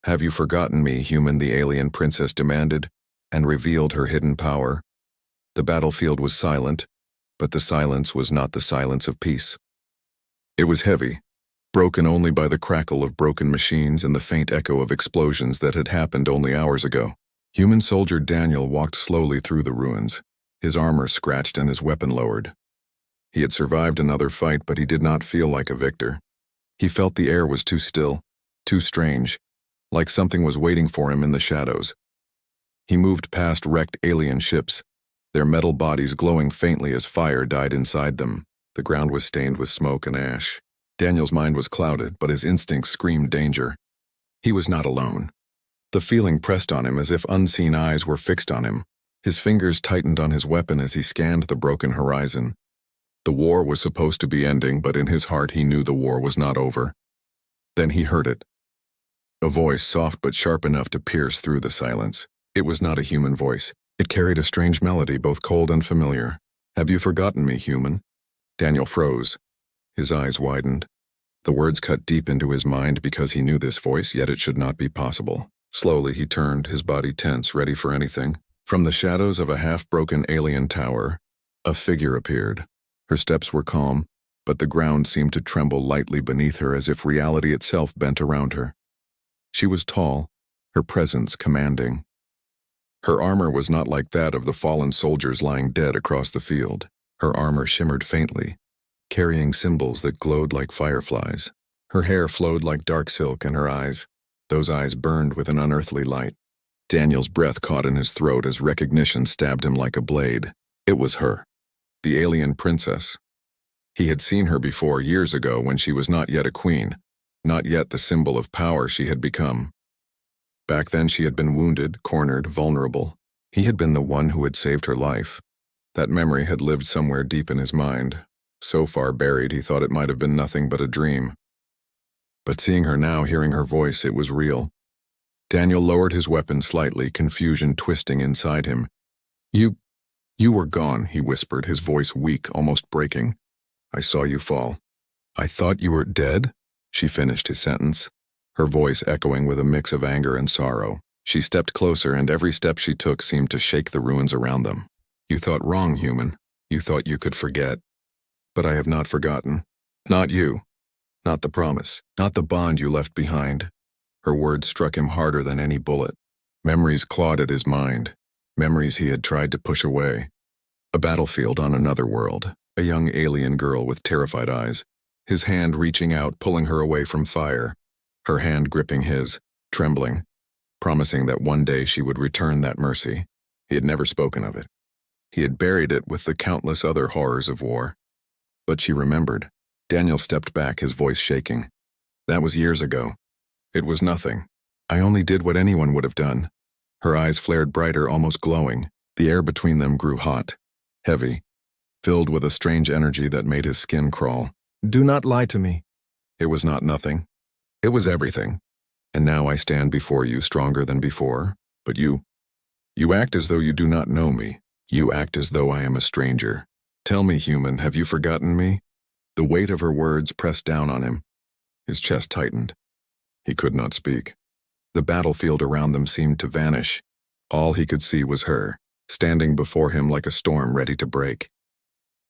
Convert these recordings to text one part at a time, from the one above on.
Have you forgotten me, human? The alien princess demanded, and revealed her hidden power. The battlefield was silent, but the silence was not the silence of peace. It was heavy, broken only by the crackle of broken machines and the faint echo of explosions that had happened only hours ago. Human soldier Daniel walked slowly through the ruins, his armor scratched and his weapon lowered. He had survived another fight, but he did not feel like a victor. He felt the air was too still, too strange, like something was waiting for him in the shadows. He moved past wrecked alien ships, their metal bodies glowing faintly as fire died inside them. The ground was stained with smoke and ash. Daniel's mind was clouded, but his instincts screamed danger. He was not alone. The feeling pressed on him as if unseen eyes were fixed on him. His fingers tightened on his weapon as he scanned the broken horizon. The war was supposed to be ending, but in his heart he knew the war was not over. Then he heard it. A voice, soft but sharp enough to pierce through the silence. It was not a human voice. It carried a strange melody, both cold and familiar. Have you forgotten me, human? Daniel froze. His eyes widened. The words cut deep into his mind because he knew this voice, yet it should not be possible. Slowly he turned, his body tense, ready for anything. From the shadows of a half-broken alien tower, a figure appeared. Her steps were calm, but the ground seemed to tremble lightly beneath her as if reality itself bent around her. She was tall, her presence commanding. Her armor was not like that of the fallen soldiers lying dead across the field. Her armor shimmered faintly, carrying symbols that glowed like fireflies. Her hair flowed like dark silk, and her eyes, those eyes burned with an unearthly light. Daniel's breath caught in his throat as recognition stabbed him like a blade. It was her, the alien princess. He had seen her before, years ago, when she was not yet a queen, not yet the symbol of power she had become. Back then she had been wounded, cornered, vulnerable. He had been the one who had saved her life. That memory had lived somewhere deep in his mind, so far buried he thought it might have been nothing but a dream. But seeing her now, hearing her voice, it was real. Daniel lowered his weapon slightly, confusion twisting inside him. You were gone," he whispered, his voice weak, almost breaking. "I saw you fall." "I thought you were dead?" She finished his sentence, her voice echoing with a mix of anger and sorrow. She stepped closer, and every step she took seemed to shake the ruins around them. "You thought wrong, human. You thought you could forget. But I have not forgotten. Not you. Not the promise. Not the bond you left behind." Her words struck him harder than any bullet. Memories clawed at his mind. Memories he had tried to push away. A battlefield on another world. A young alien girl with terrified eyes. His hand reaching out, pulling her away from fire. Her hand gripping his, trembling, promising that one day she would return that mercy. He had never spoken of it. He had buried it with the countless other horrors of war. But she remembered. Daniel stepped back, his voice shaking. "That was years ago. It was nothing. I only did what anyone would have done." Her eyes flared brighter, almost glowing. The air between them grew hot, heavy, filled with a strange energy that made his skin crawl. "Do not lie to me." "It was not nothing. It was everything. And now I stand before you stronger than before. But you act as though you do not know me. You act as though I am a stranger. Tell me, human, have you forgotten me?" The weight of her words pressed down on him. His chest tightened. He could not speak. The battlefield around them seemed to vanish. All he could see was her, standing before him like a storm ready to break.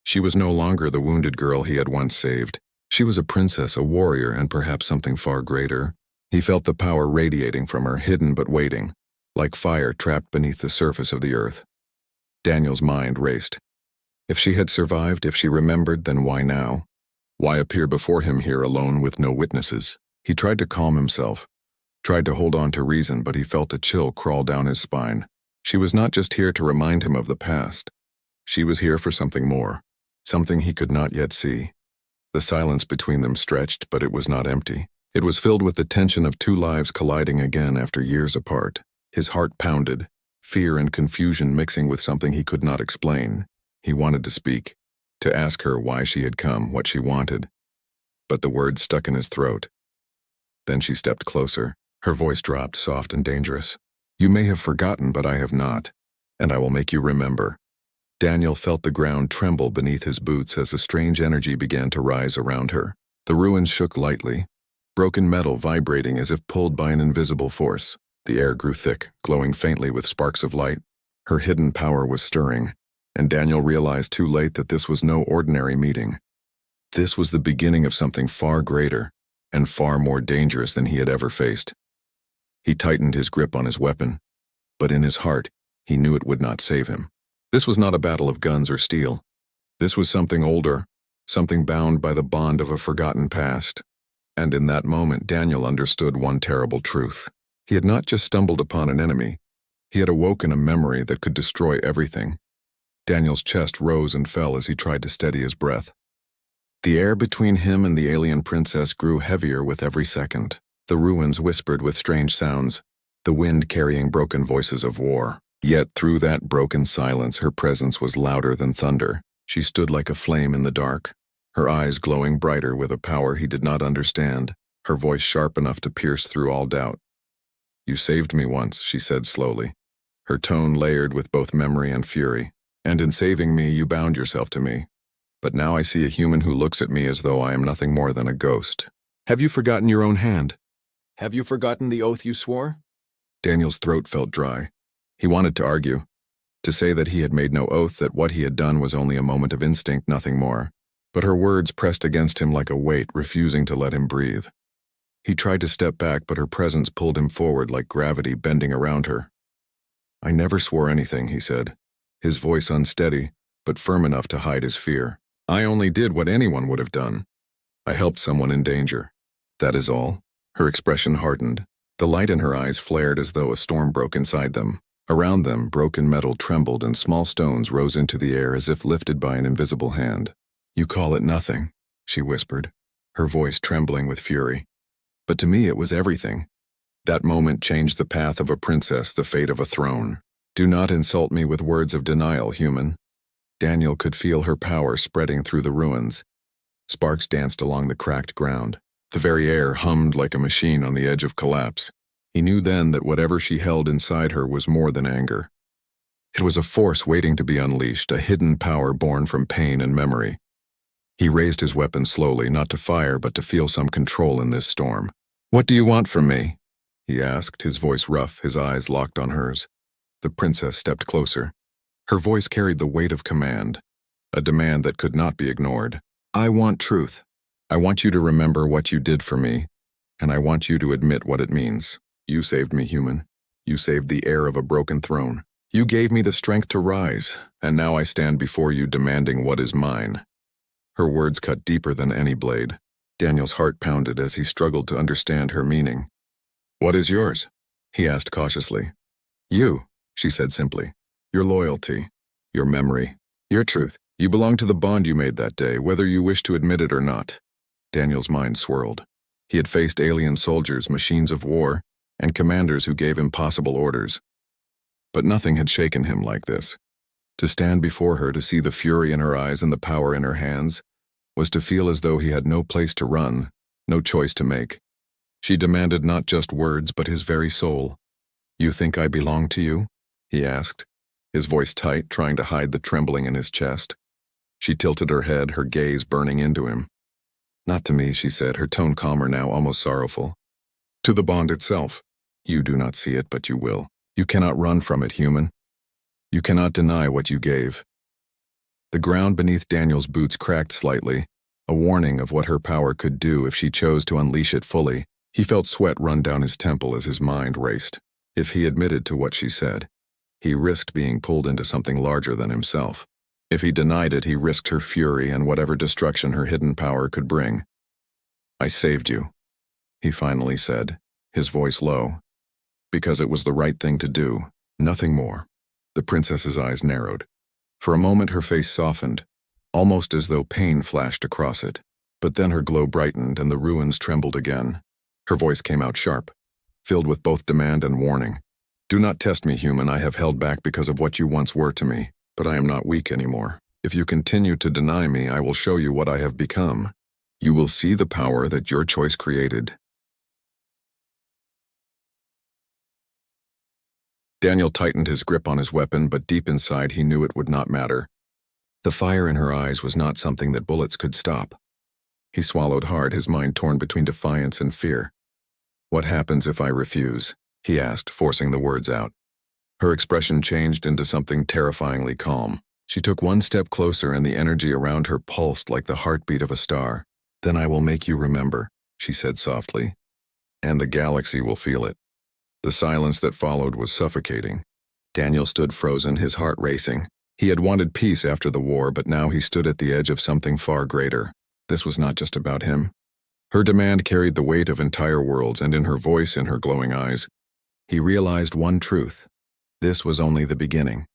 She was no longer the wounded girl he had once saved. She was a princess, a warrior, and perhaps something far greater. He felt the power radiating from her, hidden but waiting, like fire trapped beneath the surface of the earth. Daniel's mind raced. If she had survived, if she remembered, then why now? Why appear before him here alone with no witnesses? He tried to calm himself, tried to hold on to reason, but he felt a chill crawl down his spine. She was not just here to remind him of the past. She was here for something more, something he could not yet see. The silence between them stretched, but it was not empty. It was filled with the tension of two lives colliding again after years apart. His heart pounded, fear and confusion mixing with something he could not explain. He wanted to speak, to ask her why she had come, what she wanted. But the words stuck in his throat. Then she stepped closer. Her voice dropped, soft and dangerous. "You may have forgotten, but I have not, and I will make you remember." Daniel felt the ground tremble beneath his boots as a strange energy began to rise around her. The ruins shook lightly, broken metal vibrating as if pulled by an invisible force. The air grew thick, glowing faintly with sparks of light. Her hidden power was stirring, and Daniel realized too late that this was no ordinary meeting. This was the beginning of something far greater and far more dangerous than he had ever faced. He tightened his grip on his weapon, but in his heart, he knew it would not save him. This was not a battle of guns or steel. This was something older, something bound by the bond of a forgotten past. And in that moment, Daniel understood one terrible truth. He had not just stumbled upon an enemy. He had awoken a memory that could destroy everything. Daniel's chest rose and fell as he tried to steady his breath. The air between him and the alien princess grew heavier with every second. The ruins whispered with strange sounds, the wind carrying broken voices of war. Yet through that broken silence, her presence was louder than thunder. She stood like a flame in the dark, her eyes glowing brighter with a power he did not understand, her voice sharp enough to pierce through all doubt. "You saved me once," she said slowly, her tone layered with both memory and fury. "And in saving me, you bound yourself to me. But now I see a human who looks at me as though I am nothing more than a ghost. Have you forgotten your own hand? Have you forgotten the oath you swore?" Daniel's throat felt dry. He wanted to argue, to say that he had made no oath, that what he had done was only a moment of instinct, nothing more. But her words pressed against him like a weight, refusing to let him breathe. He tried to step back, but her presence pulled him forward like gravity bending around her. "I never swore anything," he said, his voice unsteady, but firm enough to hide his fear. "I only did what anyone would have done. I helped someone in danger. That is all." Her expression hardened. The light in her eyes flared as though a storm broke inside them. Around them, broken metal trembled and small stones rose into the air as if lifted by an invisible hand. "You call it nothing," she whispered, her voice trembling with fury. "But to me it was everything. That moment changed the path of a princess, the fate of a throne. Do not insult me with words of denial, human." Daniel could feel her power spreading through the ruins. Sparks danced along the cracked ground. The very air hummed like a machine on the edge of collapse. He knew then that whatever she held inside her was more than anger. It was a force waiting to be unleashed, a hidden power born from pain and memory. He raised his weapon slowly, not to fire but to feel some control in this storm. "What do you want from me?" he asked, his voice rough, his eyes locked on hers. The princess stepped closer. Her voice carried the weight of command, a demand that could not be ignored. "I want truth. I want you to remember what you did for me, and I want you to admit what it means. You saved me, human. You saved the heir of a broken throne. You gave me the strength to rise, and now I stand before you demanding what is mine." Her words cut deeper than any blade. Daniel's heart pounded as he struggled to understand her meaning. "What is yours?" he asked cautiously. "You," she said simply. "Your loyalty, your memory, your truth. You belong to the bond you made that day, whether you wish to admit it or not." Daniel's mind swirled. He had faced alien soldiers, machines of war, and commanders who gave impossible orders. But nothing had shaken him like this. To stand before her, to see the fury in her eyes and the power in her hands, was to feel as though he had no place to run, no choice to make. She demanded not just words, but his very soul. "You think I belong to you?" he asked, his voice tight, trying to hide the trembling in his chest. She tilted her head, her gaze burning into him. "Not to me," she said, her tone calmer now, almost sorrowful. "To the bond itself. You do not see it, but you will. You cannot run from it, human. You cannot deny what you gave." The ground beneath Daniel's boots cracked slightly, a warning of what her power could do if she chose to unleash it fully. He felt sweat run down his temple as his mind raced. If he admitted to what she said, he risked being pulled into something larger than himself. If he denied it, he risked her fury and whatever destruction her hidden power could bring. "I saved you," he finally said, his voice low. "Because it was the right thing to do, nothing more." The princess's eyes narrowed. For a moment her face softened, almost as though pain flashed across it. But then her glow brightened and the ruins trembled again. Her voice came out sharp, filled with both demand and warning. "Do not test me, human. I have held back because of what you once were to me, but I am not weak anymore. If you continue to deny me, I will show you what I have become. You will see the power that your choice created." Daniel tightened his grip on his weapon, but deep inside he knew it would not matter. The fire in her eyes was not something that bullets could stop. He swallowed hard, his mind torn between defiance and fear. "What happens if I refuse?" he asked, forcing the words out. Her expression changed into something terrifyingly calm. She took one step closer and the energy around her pulsed like the heartbeat of a star. "Then I will make you remember," she said softly. "And the galaxy will feel it." The silence that followed was suffocating. Daniel stood frozen, his heart racing. He had wanted peace after the war, but now he stood at the edge of something far greater. This was not just about him. Her demand carried the weight of entire worlds, and in her voice, in her glowing eyes, he realized one truth. This was only the beginning.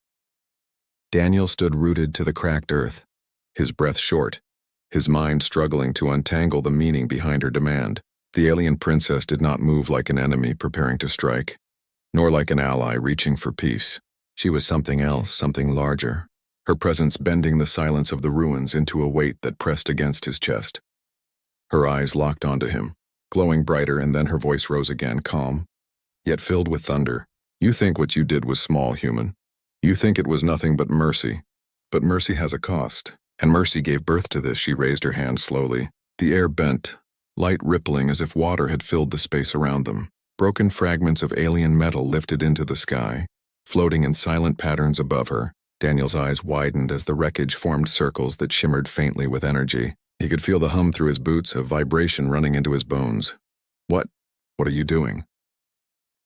Daniel stood rooted to the cracked earth, his breath short, his mind struggling to untangle the meaning behind her demand. The alien princess did not move like an enemy preparing to strike, nor like an ally reaching for peace. She was something else, something larger, her presence bending the silence of the ruins into a weight that pressed against his chest. Her eyes locked onto him, glowing brighter, and then her voice rose again, calm, yet filled with thunder. "You think what you did was small, human. You think it was nothing but mercy. But mercy has a cost, and mercy gave birth to this." She raised her hand slowly. The air bent, light rippling as if water had filled the space around them. Broken fragments of alien metal lifted into the sky, floating in silent patterns above her. Daniel's eyes widened as the wreckage formed circles that shimmered faintly with energy. He could feel the hum through his boots, a vibration running into his bones. What are you doing?"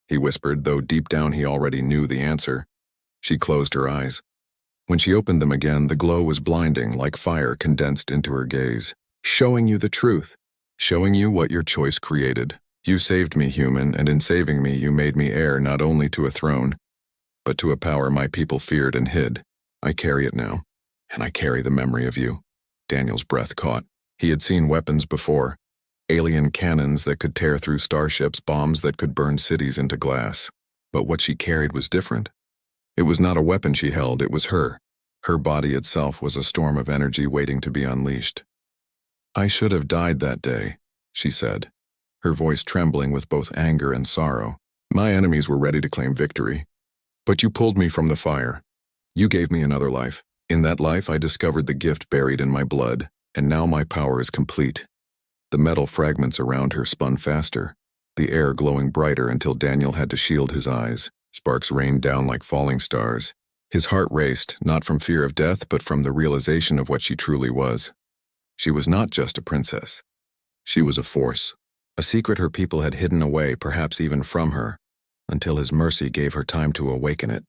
he whispered, though deep down he already knew the answer. She closed her eyes. When she opened them again, the glow was blinding, like fire condensed into her gaze. "Showing you the truth. Showing you what your choice created. You saved me, human, and in saving me you made me heir not only to a throne, but to a power my people feared and hid. I carry it now, and I carry the memory of you." Daniel's breath caught. He had seen weapons before. Alien cannons that could tear through starships, bombs that could burn cities into glass. But what she carried was different. It was not a weapon she held, it was her. Her body itself was a storm of energy waiting to be unleashed. "I should have died that day," she said, her voice trembling with both anger and sorrow. "My enemies were ready to claim victory. But you pulled me from the fire. You gave me another life. In that life I discovered the gift buried in my blood, and now my power is complete." The metal fragments around her spun faster, the air glowing brighter until Daniel had to shield his eyes. Sparks rained down like falling stars. His heart raced, not from fear of death, but from the realization of what she truly was. She was not just a princess. She was a force, a secret her people had hidden away, perhaps even from her, until his mercy gave her time to awaken it.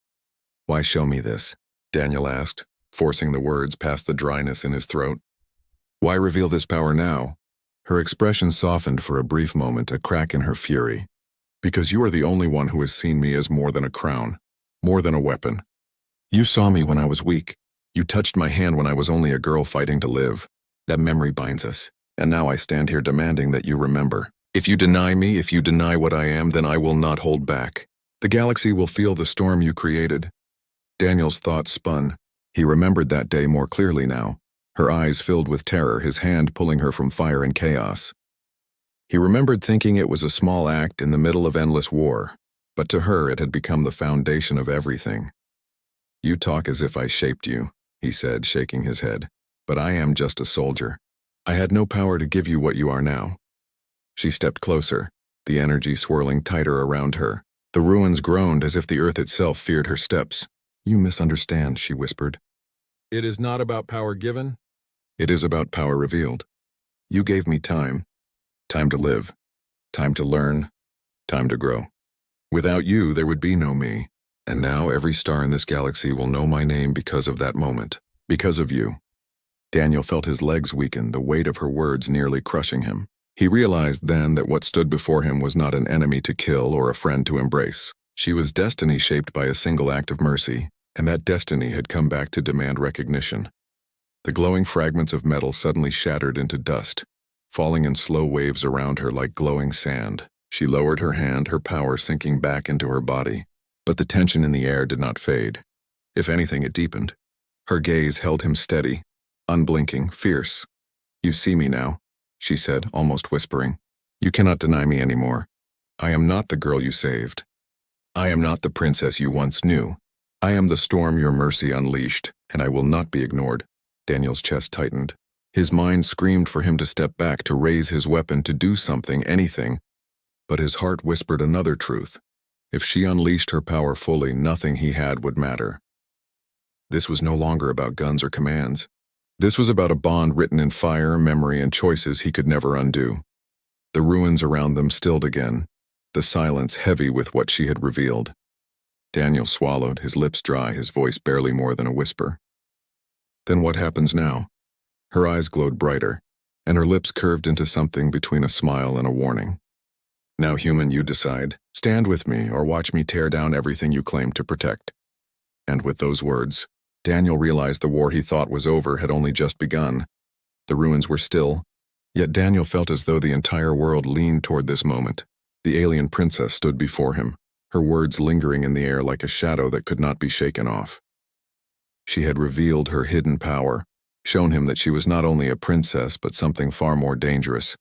"Why show me this?" Daniel asked, forcing the words past the dryness in his throat. "Why reveal this power now?" Her expression softened for a brief moment, a crack in her fury. "Because you are the only one who has seen me as more than a crown, more than a weapon. You saw me when I was weak. You touched my hand when I was only a girl fighting to live. That memory binds us, and now I stand here demanding that you remember. If you deny me, if you deny what I am, then I will not hold back. The galaxy will feel the storm you created." Daniel's thoughts spun. He remembered that day more clearly now, her eyes filled with terror, his hand pulling her from fire and chaos. He remembered thinking it was a small act in the middle of endless war, but to her it had become the foundation of everything. "You talk as if I shaped you," he said, shaking his head. "But I am just a soldier. I had no power to give you what you are now." She stepped closer, the energy swirling tighter around her. The ruins groaned as if the earth itself feared her steps. "You misunderstand," she whispered. "It is not about power given. It is about power revealed. You gave me time. Time to live. Time to learn. Time to grow. Without you, there would be no me. And now every star in this galaxy will know my name because of that moment. Because of you." Daniel felt his legs weaken, the weight of her words nearly crushing him. He realized then that what stood before him was not an enemy to kill or a friend to embrace. She was destiny shaped by a single act of mercy, and that destiny had come back to demand recognition. The glowing fragments of metal suddenly shattered into dust, falling in slow waves around her like glowing sand. She lowered her hand, her power sinking back into her body. But the tension in the air did not fade. If anything, it deepened. Her gaze held him steady, unblinking, fierce. "You see me now," she said, almost whispering. "You cannot deny me anymore. I am not the girl you saved. I am not the princess you once knew. I am the storm your mercy unleashed, and I will not be ignored." Daniel's chest tightened. His mind screamed for him to step back, to raise his weapon, to do something, anything, but his heart whispered another truth. If she unleashed her power fully, nothing he had would matter. This was no longer about guns or commands. This was about a bond written in fire, memory, and choices he could never undo. The ruins around them stilled again, the silence heavy with what she had revealed. Daniel swallowed, his lips dry, his voice barely more than a whisper. Then what happens now? Her eyes glowed brighter, and her lips curved into something between a smile and a warning. Now, human, you decide. Stand with me or watch me tear down everything you claim to protect. And with those words, Daniel realized the war he thought was over had only just begun. The ruins were still, yet Daniel felt as though the entire world leaned toward this moment. The alien princess stood before him, her words lingering in the air like a shadow that could not be shaken off. She had revealed her hidden power, shown him that she was not only a princess but something far more dangerous,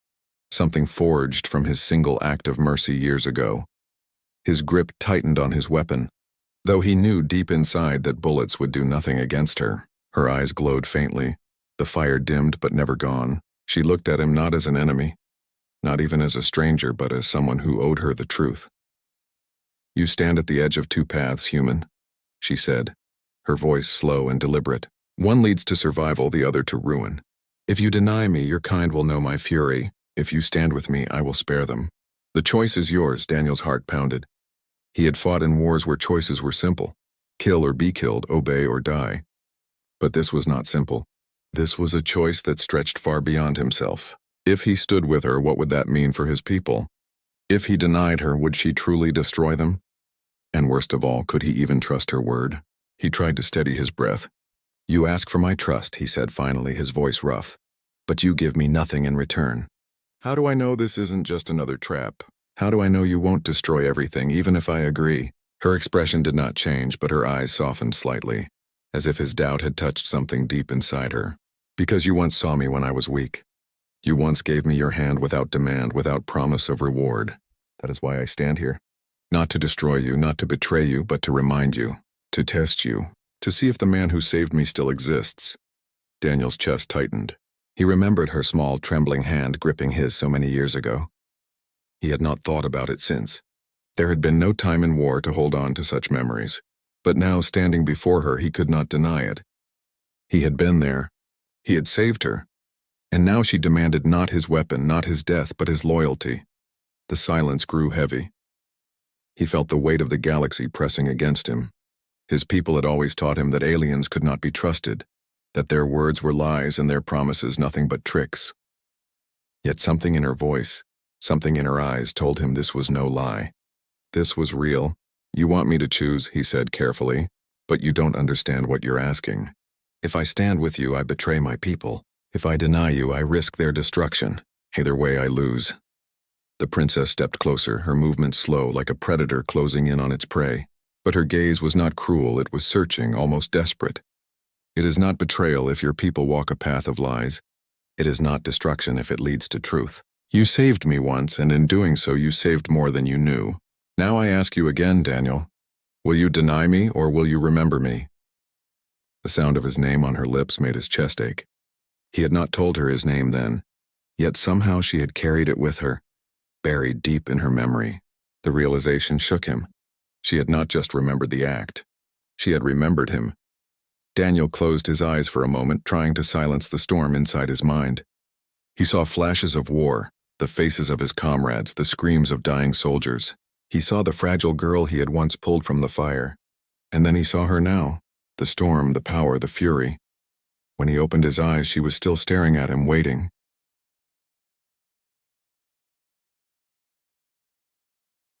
something forged from his single act of mercy years ago. His grip tightened on his weapon, though he knew deep inside that bullets would do nothing against her. Her eyes glowed faintly, the fire dimmed but never gone. She looked at him not as an enemy, not even as a stranger, but as someone who owed her the truth. You stand at the edge of two paths, human, she said, her voice slow and deliberate. One leads to survival, the other to ruin. If you deny me, your kind will know my fury. If you stand with me, I will spare them. The choice is yours, Daniel's heart pounded. He had fought in wars where choices were simple. Kill or be killed, obey or die. But this was not simple. This was a choice that stretched far beyond himself. If he stood with her, what would that mean for his people? If he denied her, would she truly destroy them? And worst of all, could he even trust her word? He tried to steady his breath. You ask for my trust, he said finally, his voice rough. But you give me nothing in return. How do I know this isn't just another trap? How do I know you won't destroy everything, even if I agree? Her expression did not change, but her eyes softened slightly, as if his doubt had touched something deep inside her. Because you once saw me when I was weak. You once gave me your hand without demand, without promise of reward. That is why I stand here. Not to destroy you, not to betray you, but to remind you, to test you, to see if the man who saved me still exists. Daniel's chest tightened. He remembered her small, trembling hand gripping his so many years ago. He had not thought about it since. There had been no time in war to hold on to such memories. But now, standing before her, he could not deny it. He had been there. He had saved her. And now she demanded not his weapon, not his death, but his loyalty. The silence grew heavy. He felt the weight of the galaxy pressing against him. His people had always taught him that aliens could not be trusted, that their words were lies and their promises nothing but tricks. Yet something in her voice, something in her eyes told him this was no lie. This was real. You want me to choose, he said carefully, but you don't understand what you're asking. If I stand with you, I betray my people. If I deny you, I risk their destruction. Either way, I lose. The princess stepped closer, her movement slow, like a predator closing in on its prey. But her gaze was not cruel, it was searching, almost desperate. It is not betrayal if your people walk a path of lies. It is not destruction if it leads to truth. You saved me once, and in doing so you saved more than you knew. Now I ask you again, Daniel. Will you deny me, or will you remember me? The sound of his name on her lips made his chest ache. He had not told her his name then, yet somehow she had carried it with her, buried deep in her memory. The realization shook him. She had not just remembered the act. She had remembered him. Daniel closed his eyes for a moment, trying to silence the storm inside his mind. He saw flashes of war, the faces of his comrades, the screams of dying soldiers. He saw the fragile girl he had once pulled from the fire. And then he saw her now, the storm, the power, the fury. When he opened his eyes, she was still staring at him, waiting.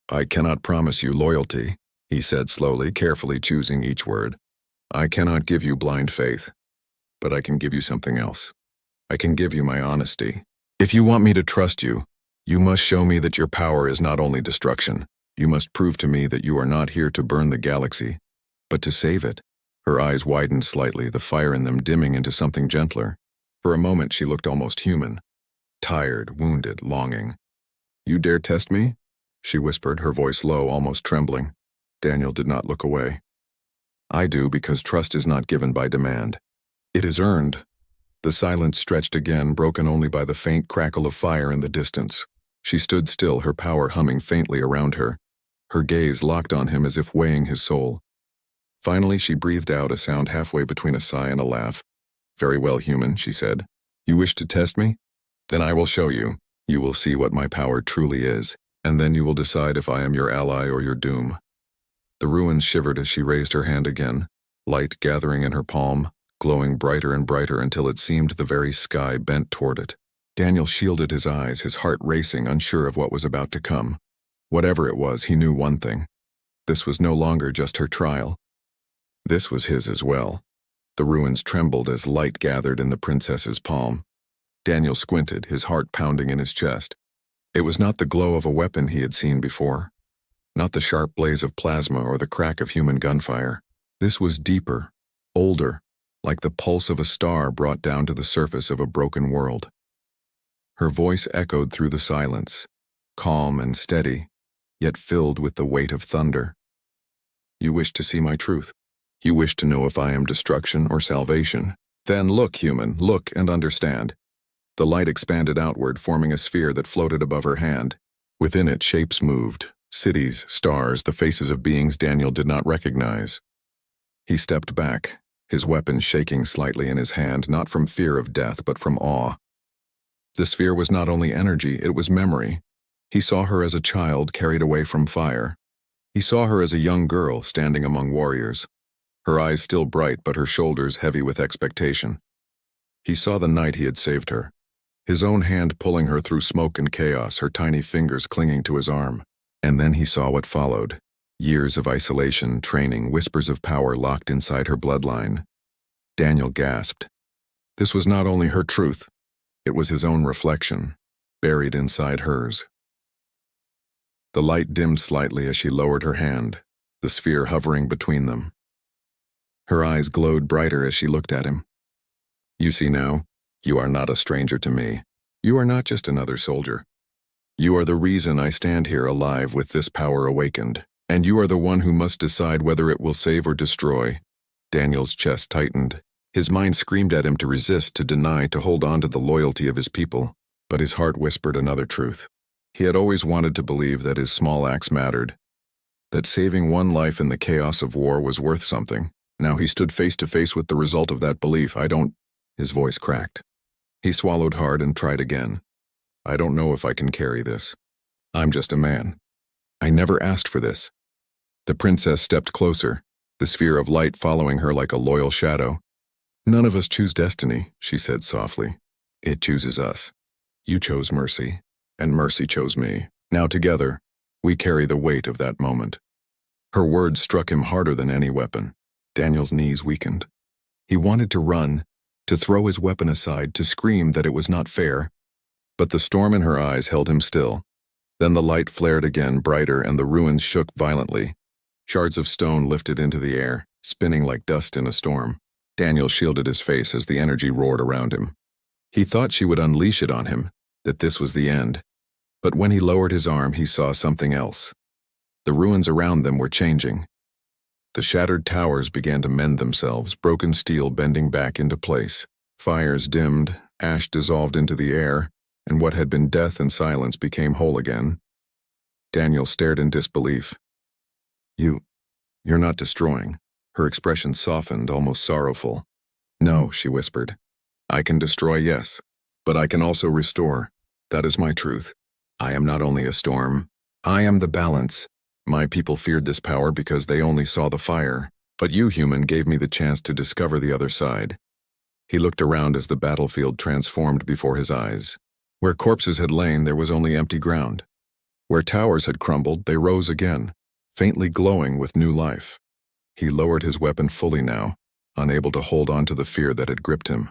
I cannot promise you loyalty, he said slowly, carefully choosing each word. I cannot give you blind faith, but I can give you something else. I can give you my honesty. If you want me to trust you, you must show me that your power is not only destruction. You must prove to me that you are not here to burn the galaxy, but to save it. Her eyes widened slightly, the fire in them dimming into something gentler. For a moment she looked almost human, tired, wounded, longing. You dare test me? She whispered, her voice low, almost trembling. Daniel did not look away. I do, because trust is not given by demand. It is earned. The silence stretched again, broken only by the faint crackle of fire in the distance. She stood still, her power humming faintly around her. Her gaze locked on him as if weighing his soul. Finally, she breathed out a sound halfway between a sigh and a laugh. "Very well, human," she said. "You wish to test me? Then I will show you. You will see what my power truly is, and then you will decide if I am your ally or your doom." The ruins shivered as she raised her hand again, light gathering in her palm, glowing brighter and brighter until it seemed the very sky bent toward it. Daniel shielded his eyes, his heart racing, unsure of what was about to come. Whatever it was, he knew one thing. This was no longer just her trial. This was his as well. The ruins trembled as light gathered in the princess's palm. Daniel squinted, his heart pounding in his chest. It was not the glow of a weapon he had seen before, not the sharp blaze of plasma or the crack of human gunfire. This was deeper, older, like the pulse of a star brought down to the surface of a broken world. Her voice echoed through the silence, calm and steady, yet filled with the weight of thunder. "You wish to see my truth? You wish to know if I am destruction or salvation? Then look, human, look and understand." The light expanded outward, forming a sphere that floated above her hand. Within it, shapes moved, cities, stars, the faces of beings Daniel did not recognize. He stepped back, his weapon shaking slightly in his hand, not from fear of death, but from awe. The sphere was not only energy, it was memory. He saw her as a child carried away from fire. He saw her as a young girl standing among warriors, her eyes still bright but her shoulders heavy with expectation. He saw the night he had saved her, his own hand pulling her through smoke and chaos, her tiny fingers clinging to his arm. And then he saw what followed. Years of isolation, training, whispers of power locked inside her bloodline. Daniel gasped. This was not only her truth, it was his own reflection, buried inside hers. The light dimmed slightly as she lowered her hand, the sphere hovering between them. Her eyes glowed brighter as she looked at him. "You see now, you are not a stranger to me. You are not just another soldier. You are the reason I stand here alive with this power awakened, and you are the one who must decide whether it will save or destroy." Daniel's chest tightened. His mind screamed at him to resist, to deny, to hold on to the loyalty of his people, but his heart whispered another truth. He had always wanted to believe that his small acts mattered, that saving one life in the chaos of war was worth something. Now he stood face to face with the result of that belief. His voice cracked. He swallowed hard and tried again. "I don't know if I can carry this. I'm just a man. I never asked for this." The princess stepped closer, the sphere of light following her like a loyal shadow. "None of us choose destiny," she said softly. "It chooses us. You chose mercy, and mercy chose me. Now together, we carry the weight of that moment." Her words struck him harder than any weapon. Daniel's knees weakened. He wanted to run, to throw his weapon aside, to scream that it was not fair. But the storm in her eyes held him still. Then the light flared again, brighter, and the ruins shook violently. Shards of stone lifted into the air, spinning like dust in a storm. Daniel shielded his face as the energy roared around him. He thought she would unleash it on him, that this was the end. But when he lowered his arm, he saw something else. The ruins around them were changing. The shattered towers began to mend themselves, broken steel bending back into place. Fires dimmed, ash dissolved into the air, and what had been death and silence became whole again. Daniel stared in disbelief. You're not destroying." Her expression softened, almost sorrowful. "No," she whispered. "I can destroy, yes, but I can also restore. That is my truth. I am not only a storm. I am the balance. My people feared this power because they only saw the fire, but you, human, gave me the chance to discover the other side." He looked around as the battlefield transformed before his eyes. Where corpses had lain, there was only empty ground. Where towers had crumbled, they rose again, faintly glowing with new life. He lowered his weapon fully now, unable to hold on to the fear that had gripped him.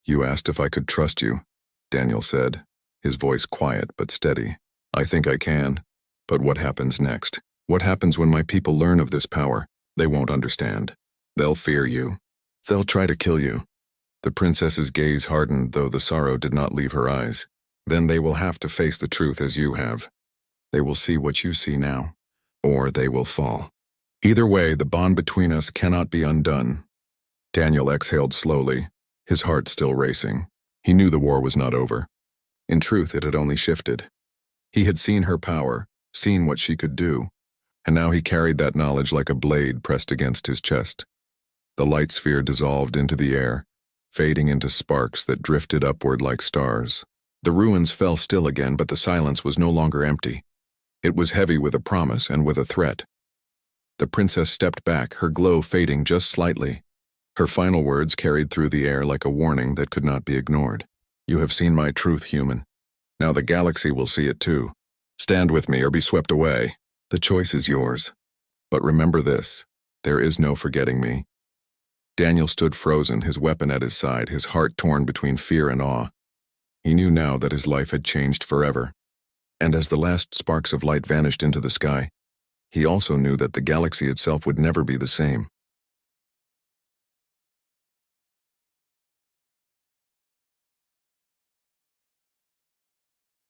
"You asked if I could trust you," Daniel said, his voice quiet but steady. "I think I can. But what happens next? What happens when my people learn of this power? They won't understand. They'll fear you. They'll try to kill you." The princess's gaze hardened, though the sorrow did not leave her eyes. "Then they will have to face the truth as you have. They will see what you see now, or they will fall. Either way, the bond between us cannot be undone." Daniel exhaled slowly, his heart still racing. He knew the war was not over. In truth, it had only shifted. He had seen her power, seen what she could do, and now he carried that knowledge like a blade pressed against his chest. The light sphere dissolved into the air, fading into sparks that drifted upward like stars. The ruins fell still again, but the silence was no longer empty. It was heavy with a promise and with a threat. The princess stepped back, her glow fading just slightly. Her final words carried through the air like a warning that could not be ignored. You have seen my truth, human. Now the galaxy will see it too. Stand with me or be swept away. The choice is yours. But remember this, there is no forgetting me. Daniel stood frozen, his weapon at his side, his heart torn between fear and awe. He knew now that his life had changed forever. And as the last sparks of light vanished into the sky, he also knew that the galaxy itself would never be the same.